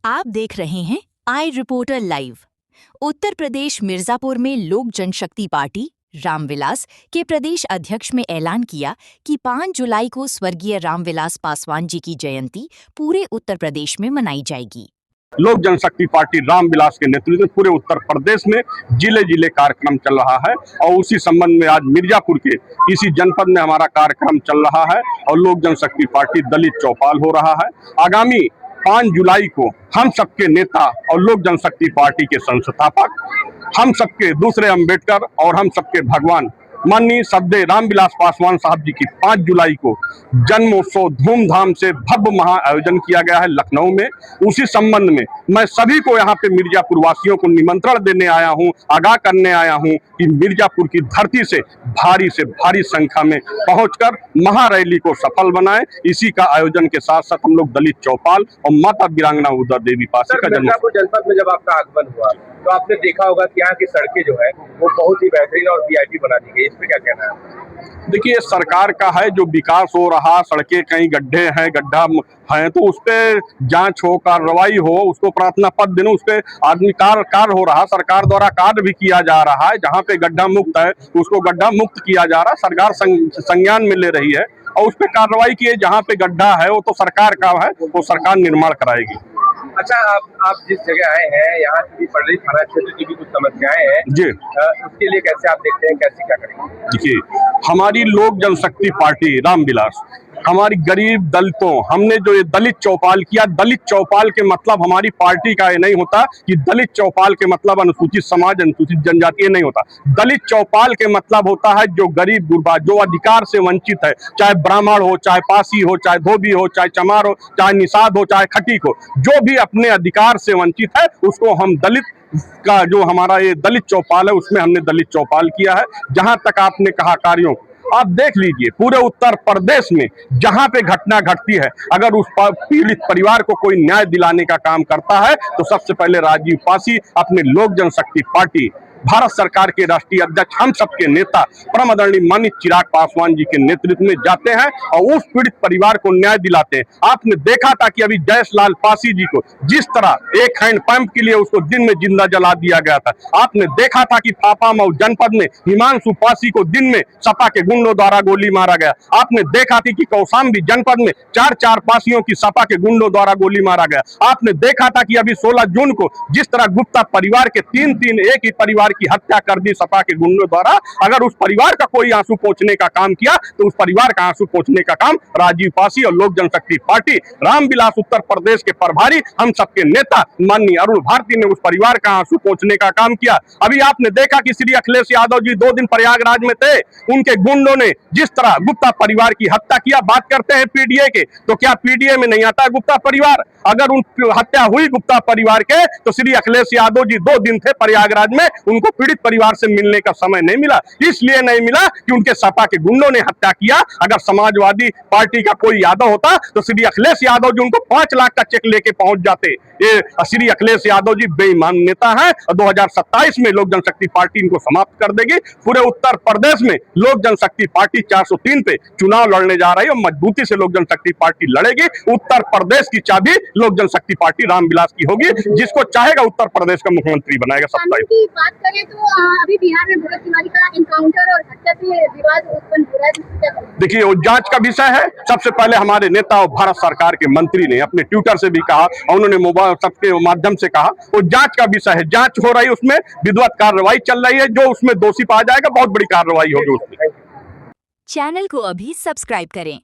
आप देख रहे हैं आई रिपोर्टर लाइव। उत्तर प्रदेश मिर्जापुर में लोक जनशक्ति पार्टी रामविलास के प्रदेश अध्यक्ष में ऐलान किया कि 5 जुलाई को स्वर्गीय रामविलास पासवान जी की जयंती पूरे उत्तर प्रदेश में मनाई जाएगी। लोक जनशक्ति पार्टी रामविलास के नेतृत्व में पूरे उत्तर प्रदेश में जिले जिले कार्यक्रम चल रहा है और उसी संबंध में आज मिर्जापुर के इसी जनपद में हमारा कार्यक्रम चल रहा है और लोक जनशक्ति पार्टी दलित चौपाल हो रहा है। आगामी 5 जुलाई को हम सबके नेता और लोक जनशक्ति पार्टी के संस्थापक, हम सबके दूसरे अंबेडकर और हम सबके भगवान माननीय श्रद्धेय रामविलास पासवान साहब जी की 5 जुलाई को जन्मोत्सव धूमधाम से भव्य महा आयोजन किया गया है लखनऊ में। उसी संबंध में मैं सभी को यहाँ पे मिर्जापुर वासियों को निमंत्रण देने आया हूँ, आगाह करने आया हूँ कि मिर्जापुर की धरती से भारी संख्या में पहुंचकर महारैली को सफल बनाएं। इसी का आयोजन के साथ साथ हम लोग दलित चौपाल और माता वीरांगना उदय देवी पासी का मिर्जापुर जनपद में जब आपका आगमन हुआ तो आपने देखा होगा कि यहाँ की सड़कें जो है वो बहुत ही बेहतरीन और वीआईपी बना दी गई, इस पे क्या कहना है? देखिए, सरकार का है जो विकास हो रहा, सड़कें कहीं गड्ढे हैं, गड्ढा है तो उस पर जांच हो, कार्रवाई हो, उसको प्रार्थना पत्र देने, उस पर आदमी कार्य हो रहा, सरकार द्वारा कार्य भी किया जा रहा है। जहाँ पे गड्ढा मुक्त है उसको गड्ढा मुक्त किया जा रहा है, सरकार संज्ञान में ले रही है और उस पर कार्रवाई की है। जहाँ पे गड्ढा है वो तो सरकार का है, वो सरकार निर्माण कराएगी। अच्छा, आप जिस जगह आए हैं यहाँ की पड़री थाना क्षेत्र की भी कुछ समस्याएं हैं जी, उसके लिए कैसे आप देखते हैं, कैसे क्या करेंगे? देखिए, हमारी लोक जनशक्ति पार्टी रामविलास हमारी गरीब दलितों, हमने जो ये दलित चौपाल किया, दलित चौपाल के मतलब हमारी पार्टी का ये नहीं होता कि दलित चौपाल के मतलब अनुसूचित समाज, अनुसूचित जनजाति, ये नहीं होता। दलित चौपाल के मतलब होता है जो गरीब गुरबा, जो अधिकार से वंचित है, चाहे ब्राह्मण हो, चाहे पासी हो, चाहे धोबी हो, चाहे चमार हो, चाहे निषाद हो, चाहे खटीक हो, जो भी अपने अधिकार से वंचित है उसको हम दलित का जो हमारा ये दलित चौपाल है उसमें हमने दलित चौपाल किया है। जहां तक आपने कहा कार्यों, आप देख लीजिए पूरे उत्तर प्रदेश में जहां पे घटना घटती है, अगर उस पीड़ित परिवार को कोई न्याय दिलाने का काम करता है तो सबसे पहले राजीव पासी अपने लोक जनशक्ति पार्टी भारत सरकार के राष्ट्रीय अध्यक्ष, हम सबके नेता परम आदरणीय माननीय चिराग पासवान जी के नेतृत्व में जाते हैं और उस पीड़ित परिवार को न्याय दिलाते हैं। आपने देखा था कि अभी जयसलाल पासी जी को जिस तरह एक हैंडपंप के लिए उसको दिन में जिंदा जला दिया गया था, आपने देखा था कि फाफामऊ जनपद में हिमांशु पासी को दिन में सपा के गुंडों द्वारा गोली मारा गया। आपने देखा थी कि कौशाम्बी जनपद में 4 पासियों की सपा के गुंडों द्वारा गोली मारा गया। आपने देखा था कि अभी 16 जून को जिस तरह गुप्ता परिवार के 3 एक ही परिवार की हत्या कर दी सपा के गुंडों द्वारा। अगर उस परिवार का कोई आंसू पोंछने का काम किया तो उस परिवार का आंसू पोंछने का काम राजीव पासी और लोक जनशक्ति पार्टी रामविलास उत्तर प्रदेश के प्रभारी, हम सबके नेता माननीय अरुण भारती ने उस परिवार का आंसू पोंछने का काम किया। अभी आपने देखा कि श्री अखिलेश यादव जी 2 दिन प्रयागराज में थे, उनके गुंडों ने जिस तरह गुप्ता परिवार की हत्या किया। बात करते हैं पीडीए के, तो क्या पीडीए में नहीं आता गुप्ता परिवार? अगर उन हत्या हुई गुप्ता परिवार के तो श्री अखिलेश यादव जी 2 दिन थे प्रयागराज में, उनको पीड़ित परिवार से मिलने का समय नहीं मिला। इसलिए नहीं मिला कि उनके सपा के गुंडों ने हत्या किया। अगर समाजवादी पार्टी का कोई यादव होता तो श्री अखिलेश यादव जी उनको 5 लाख का चेक लेके पहुंच जाते। ये श्री अखिलेश यादव जी बेईमान नेता है और 2027 में लोक जनशक्ति पार्टी इनको समाप्त कर देगी। पूरे उत्तर प्रदेश में लोक जनशक्ति पार्टी 403 पे चुनाव लड़ने जा रही है और मजबूती से लोक जनशक्ति पार्टी लड़ेगी। उत्तर प्रदेश की चाबी लोक जनशक्ति पार्टी रामविलास की होगी, जिसको चाहेगा उत्तर प्रदेश का मुख्यमंत्री बनाएगा। 27 की बात करें तो अभी बिहार में भगत तिवारी का एनकाउंटर और हत्या से विवाद उत्पन्न हो रहा है। देखिए, वो जांच का विषय है। सबसे पहले हमारे नेता और भारत सरकार के मंत्री ने अपने ट्विटर से भी कहा और उन्होंने मोबाइल सबके माध्यम से कहा, वो जांच का विषय है, जांच हो रही है, उसमें विधिवत कार्रवाई चल रही है। जो उसमें दोषी पाया जाएगा बहुत बड़ी कार्रवाई होगी उसमें। चैनल को अभी सब्सक्राइब करें